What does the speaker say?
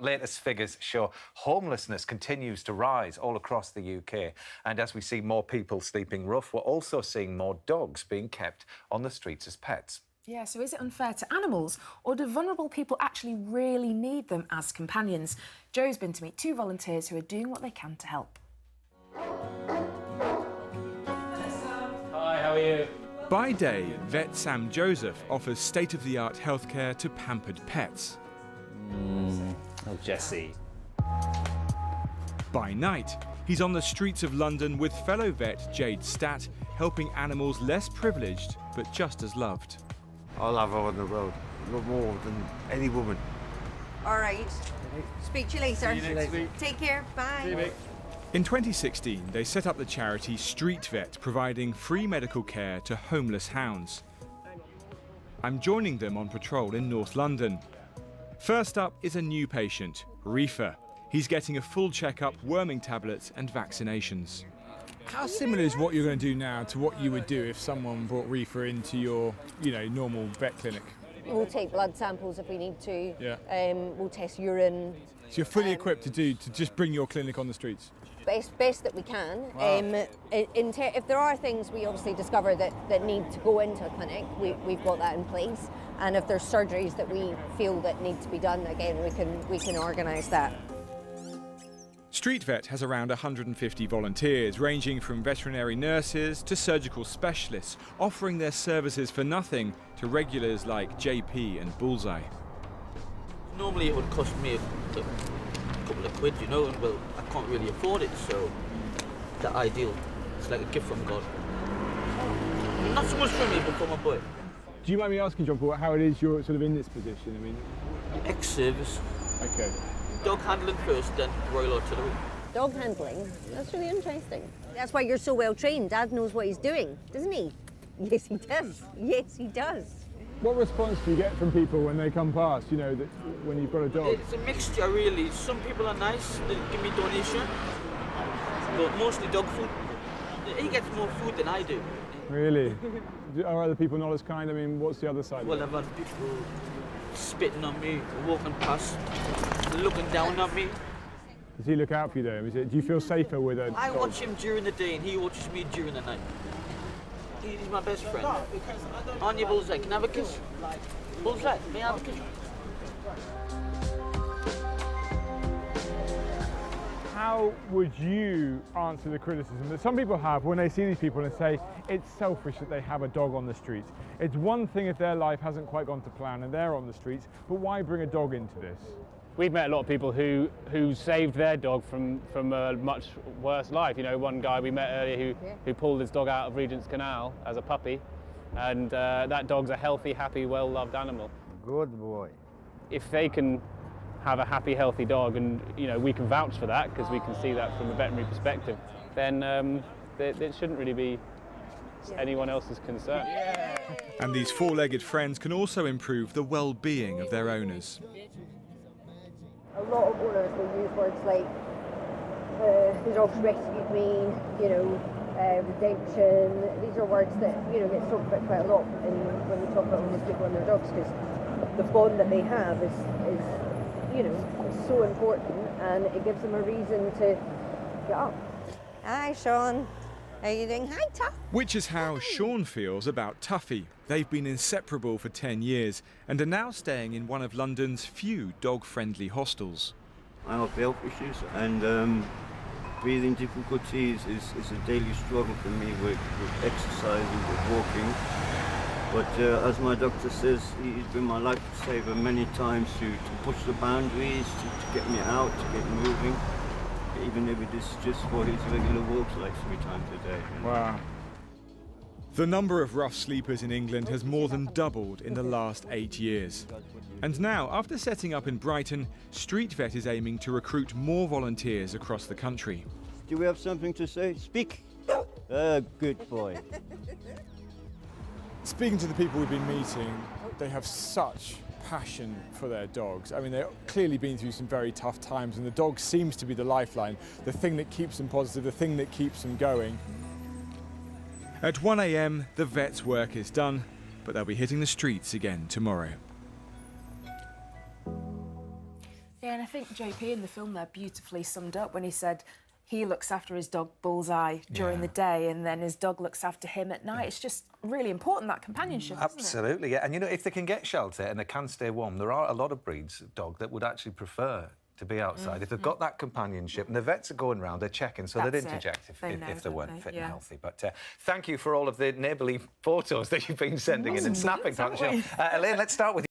Latest figures show homelessness continues to rise all across the UK. And as we see more people sleeping rough, we're also seeing more dogs being kept on the streets as pets. Yeah, so is it unfair to animals, or do vulnerable people actually really need them as companions? Joe's been to meet two volunteers who are doing what they can to help. Hi, how are you? By day, vet Sam Joseph offers state-of-the-art healthcare to pampered pets. Oh, Jessie. By night, he's on the streets of London with fellow vet Jade Stat, helping animals less privileged but just as loved. I love her on the road, no more than any woman. All right. Speak to you later. See you next week. Take care. Bye. See you, mate. In 2016, they set up the charity StreetVet, providing free medical care to homeless hounds. I'm joining them on patrol in North London. First up is a new patient, Reefer. He's getting a full checkup, worming tablets and vaccinations. How similar is what you're going to do now to what you would do if someone brought Reefer into your, normal vet clinic? We'll take blood samples if we need to. Yeah. We'll test urine. So you're fully equipped to just bring your clinic on the streets? Best that we can. Wow. If there are things we obviously discover that need to go into a clinic, we've got that in place. And if there's surgeries that we feel that need to be done, again, we can organise that. StreetVet has around 150 volunteers, ranging from veterinary nurses to surgical specialists, offering their services for nothing to regulars like JP and Bullseye. Normally it would cost me a couple of quid, and well, I can't really afford it, so the ideal. It's like a gift from God. Not so much for me, but for my boy. Do you mind me asking, John Paul, how it is you're sort of in this position? Ex-service. Okay. Dog handling first, then Royal Artillery. Dog handling, that's really interesting. That's why you're so well trained. Dad knows what he's doing, doesn't he? Yes, he does. Yes, he does. What response do you get from people when they come past, that when you've got a dog? It's a mixture, really. Some people are nice, they give me donation, but mostly dog food. He gets more food than I do. Really? Are other people not as kind? I mean, what's the other side? Well, I've had people spitting on me, walking past, looking down on me. Does he look out for you though? Do you feel safer with a I dog? watch him during the day and he watches me during the night. He's my best friend. On your Bullseye, can I have a kiss? Bullseye, may I have a kiss? How would you answer the criticism that some people have when they see these people and say it's selfish that they have a dog on the streets? It's one thing if their life hasn't quite gone to plan and they're on the streets, but why bring a dog into this? We've met a lot of people who saved their dog from a much worse life. One guy we met earlier who pulled his dog out of Regent's Canal as a puppy, and that dog's a healthy, happy, well-loved animal. Good boy. If they can have a happy, healthy dog, and we can vouch for that because we can see that from a veterinary perspective, then it shouldn't really be anyone else's concern. And these four-legged friends can also improve the well-being of their owners. A lot of owners will use words like, the dog's rescued me, redemption. These are words that, get talked about quite a lot when we talk about homeless people and their dogs, because the bond that they have is so important, and it gives them a reason to get up. Hi, Sean. How are you doing? Hi, Tuff. Which is how Sean feels about Tuffy. They've been inseparable for 10 years and are now staying in one of London's few dog-friendly hostels. I have health issues, and breathing difficulties is a daily struggle for me with exercising, with walking. But as my doctor says, he's been my lifesaver many times to push the boundaries, to get me out, to get moving. Even if it is just for his regular walks, like 3 times a day. Wow. The number of rough sleepers in England has more than doubled in the last 8 years. And now, after setting up in Brighton, StreetVet is aiming to recruit more volunteers across the country. Do we have something to say? Speak. Good boy. Speaking to the people we've been meeting, they have such passion for their dogs. I mean, they've clearly been through some very tough times, and the dog seems to be the lifeline, the thing that keeps them positive, the thing that keeps them going. At 1 a.m, the vet's work is done, but they'll be hitting the streets again tomorrow. Yeah, and I think JP in the film there beautifully summed up when he said he looks after his dog Bullseye during the day and then his dog looks after him at night. It's just really important, that companionship, isn't it? Absolutely, yeah. And, you know, if they can get shelter and they can stay warm, there are a lot of breeds of dog that would actually prefer to be outside. If they've got that companionship, and the vets are going round, they're checking, so they'd interject if they weren't fit and healthy. But thank you for all of the neighbourly photos that you've been sending in and snapping. Elaine, let's start with you.